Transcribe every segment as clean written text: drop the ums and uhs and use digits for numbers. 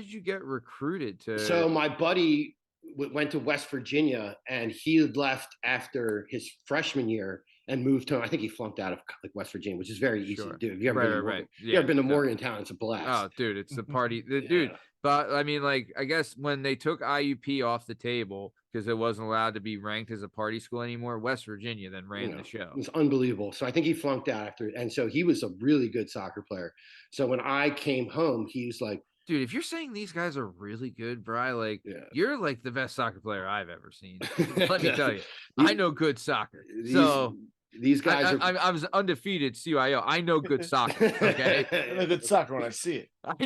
you get recruited to? So my buddy went to West Virginia, and he left after his freshman year and moved to. I think he flunked out of like West Virginia, which is very easy to do. Have you ever been to Morgan? Yeah, you ever been to Morgantown? It's a blast. Oh, dude, it's the party, dude. But I mean, like, I guess when they took IUP off the table because it wasn't allowed to be ranked as a party school anymore, West Virginia then ran the show. It was unbelievable. So I think he flunked out after, and so he was a really good soccer player. So when I came home, he was like, dude, if you're saying these guys are really good, Bri, like you're like the best soccer player I've ever seen. Let me tell you, I know good soccer. So these guys I was undefeated CYO. I know good soccer. Okay, I know good soccer when I see it. I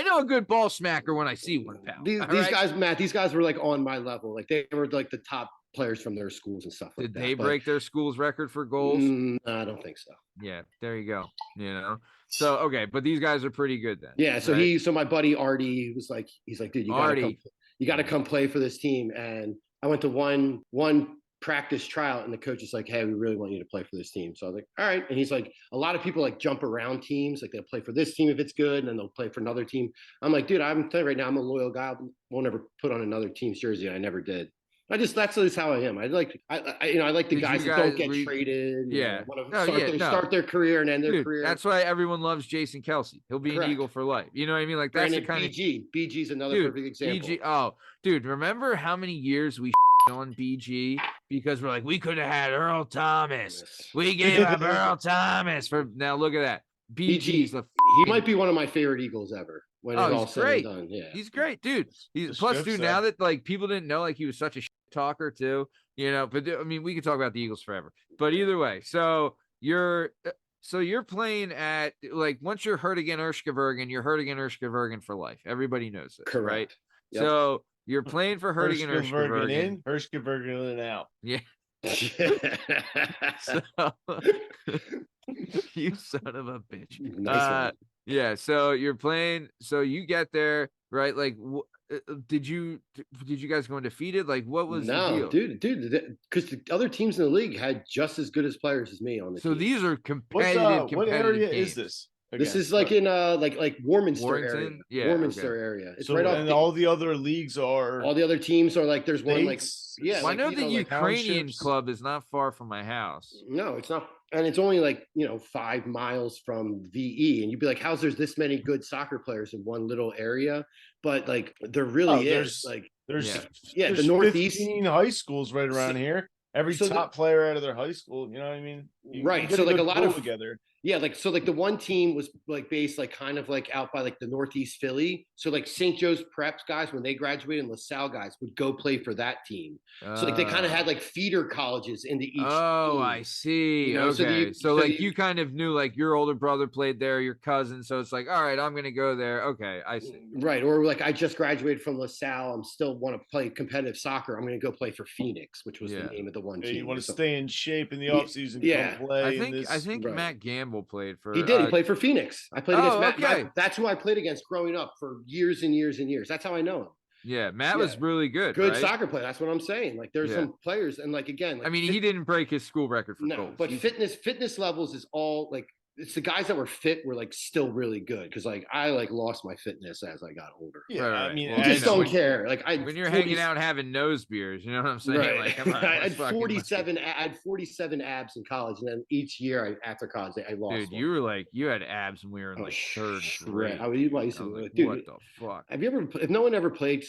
know a good ball smacker when I see one, pal. These guys, Matt, these guys were like on my level. Like they were like the top players from their schools and stuff like that. Did they break their school's record for goals? I don't think so. Yeah, there you go. You know. So okay, but these guys are pretty good then. Yeah. So so my buddy Artie was like, he's like, dude, you gotta come play for this team. And I went to one practice tryout, and the coach is like, hey, we really want you to play for this team. So I was like, all right. And he's like, a lot of people like jump around teams, like they'll play for this team if it's good, and then they'll play for another team. I'm like, dude, I'm telling you right now, I'm a loyal guy. I won't ever put on another team's jersey. I never did. That's just how I am. I like the guys that don't get traded. Yeah, start their career and end their career. That's why everyone loves Jason Kelsey. He'll be an Eagle for life. You know what I mean? Like that's the kind of BG's another perfect example. BG, oh, dude, remember how many years we on BG because we're like, we could have had Earl Thomas. We gave up Earl Thomas for now. Look at that. BG's he might be one of my favorite Eagles ever. When it's all said and done. Yeah, he's great, dude. Now that like people didn't know, like he was such a talker too, you know. But I mean, we could talk about the Eagles forever. But either way, so you're playing at like once you're Hertigan Erskevurgen, you're Hertigan Erskevurgen for life. Everybody knows this, correct? Right? Yep. So you're playing for Hertigan Erskevurgen in, Erskevurgen in out. Yeah. So, you son of a bitch. Nice yeah, so you're playing, so you get there, right? Like did you guys go undefeated? Like what was the deal? dude, because the other teams in the league had just as good as players as me on the team. So these are competitive. What area games. is this? Again, this is like in like Warminster area. Yeah, Warminster area. It's so, right off. And all the other leagues are. All the other teams are like there's one like Well, I know the Ukrainian club is not far from my house. No, it's not, and it's only like 5 miles from VE, and you'd be like, how's there's this many good soccer players in one little area? But like there really is. Like there's the Northeast 15 high schools right around here. Every top player out of their high school, you know what I mean? Right. So like a lot of together. Yeah, like so like the one team was like based like kind of like out by like the Northeast Philly. So like St. Joe's Preps guys, when they graduated, and LaSalle guys would go play for that team. So like they kind of had like feeder colleges into each team. I see. Okay. So you kind of knew like your older brother played there, your cousin. So it's like, all right, I'm gonna go there. Okay, I see. Right. Or like I just graduated from LaSalle. I'm still want to play competitive soccer. I'm gonna go play for Phoenix, which was the name of the one team. You want to stay in shape in the offseason. Yeah. Play I think Matt Gamble played for. He did. He played for Phoenix. I played against Matt. That's who I played against growing up for years and years and years. That's how I know him. Yeah, Matt was really good. Good soccer player. That's what I'm saying. Like there's some players, and like again, like, I mean, he didn't break his school record for goals. But fitness levels is all like it's the guys that were fit were like still really good because like I like lost my fitness as I got older. Yeah, I mean, I just don't care. Like when you're hanging out having nose beers, you know what I'm saying? Right. Like, come on, I had 47. I had 47 abs in college, and then each year after college, I lost. Dude, you had abs when we were in like third grade. I used to like, dude, what the fuck? If no one ever played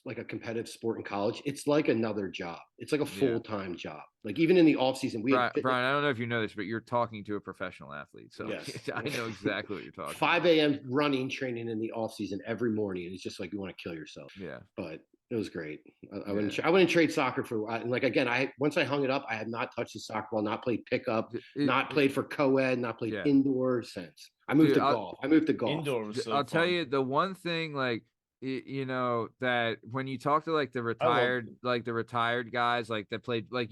like a competitive sport in college, it's like another job. It's like a full-time job. Like even in the off season, Brian, I don't know if you know this, but you're talking to a professional athlete. So yes. I know exactly what you're talking 5 a.m. running training in the off season every morning. And it's just like you want to kill yourself. Yeah. But it was great. I wouldn't trade soccer for, and like, again, once I hung it up, I have not touched the soccer ball, not played pickup, not played for co-ed, not played indoor since. I moved to golf. Indoors. I'll tell you the one thing, like, that when you talk to like the retired guys like that played like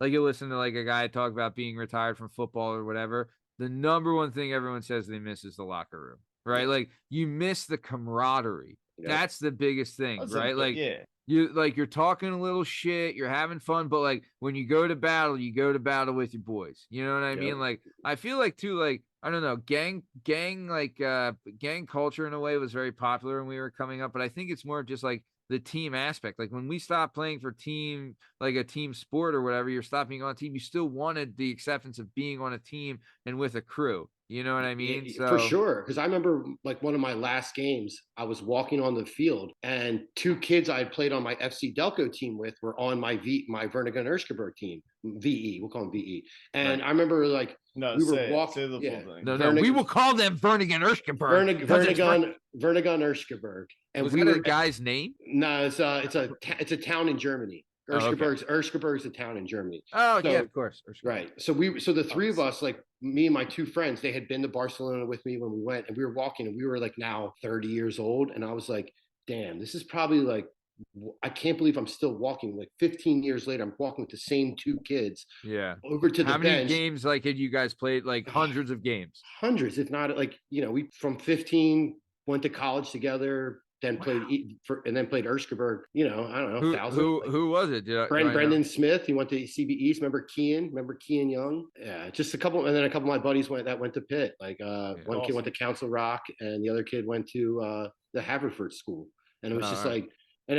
like you listen to like a guy talk about being retired from football or whatever, the number one thing everyone says they miss is the locker room, right? Like you miss the camaraderie. That's the biggest thing, right? You're talking a little shit, you're having fun, but like when you go to battle with your boys, you know what I mean? Like I feel like too, like I don't know, gang gang culture in a way was very popular when we were coming up, but I think it's more just like the team aspect. Like when we stopped playing for team, like a team sport or whatever, you're stopping on a team. You still wanted the acceptance of being on a team and with a crew. You know what I mean? For So sure. Because I remember like one of my last games, I was walking on the field and two kids I had played on my FC Delco team with were on my Vernigan Erskirberg team, VE, we'll call them VE. And right. I remember like No, we were say walking. the full thing. No, we will call them Vernigan Erskirberg. Vernigan Erskirberg. And was we that were a guy's name? No, it's a town in Germany. Erskirberg's a town in Germany. Oh, so, yeah, of course. Right. So the three of us, like me and my two friends, they had been to Barcelona with me when we went, and we were walking, and we were like now 30 years old, and I was like, damn, this is probably like, I can't believe I'm still walking. Like 15 years later, I'm walking with the same two kids. Yeah. Over to the bench. How many games like had you guys played? Like hundreds of games. Hundreds, if not like, we from 15 went to college together. Then played Erskirberg, I don't know, 1,000. Who was it? Brendan Smith. He went to CB East. Remember Kean Young? Yeah, just a couple, and then a couple of my buddies went to Pitt. Like one kid went to Council Rock, and the other kid went to the Haverford School. And it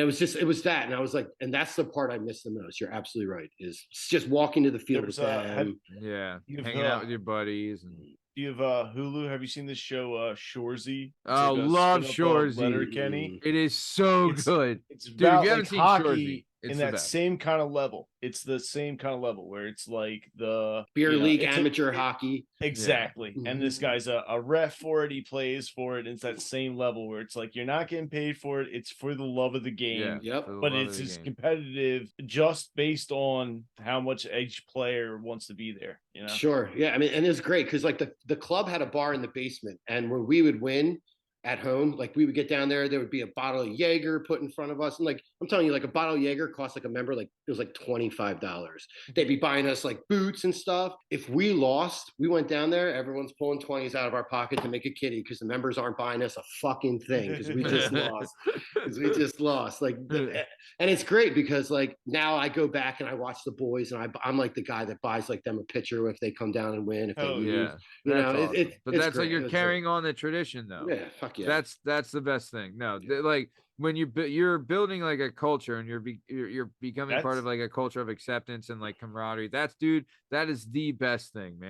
was it was that, and I was like, and that's the part I miss the most. You're absolutely right. Is just walking to the field with them. Hanging out with your buddies and. You have Hulu. Have you seen this show Shoresy? Oh, love Shoresy. Letterkenny. It is so good. It's about, dude, if you haven't seen hockey Shoresy, in that same kind of level. It's the same kind of level where it's like the beer league amateur hockey. Exactly. Yeah. And this guy's a ref for it. He plays for it. And it's that same level where it's like you're not getting paid for it. It's for the love of the game. Yeah. Yep. But it's just competitive just based on how much each player wants to be there. Sure. Yeah. I mean, and it's great because like the club had a bar in the basement, and when we would win at home, like we would get down there would be a bottle of Jaeger put in front of us, and like I'm telling you, like a bottle of Jaeger cost like a member, like it was like $25. They'd be buying us like boots and stuff. If we lost, we went down there, everyone's pulling 20s out of our pocket to make a kitty because the members aren't buying us a fucking thing because we just lost. Like, and it's great because like now I go back and I watch the boys, and I'm like the guy that buys like them a pitcher if they come down and win, if they lose. Awesome. But that's great. like you're carrying on the tradition though. Yeah, fuck yeah. That's the best thing. No, like when you're building like a culture and you're becoming part of like a culture of acceptance and like camaraderie. That is the best thing, man.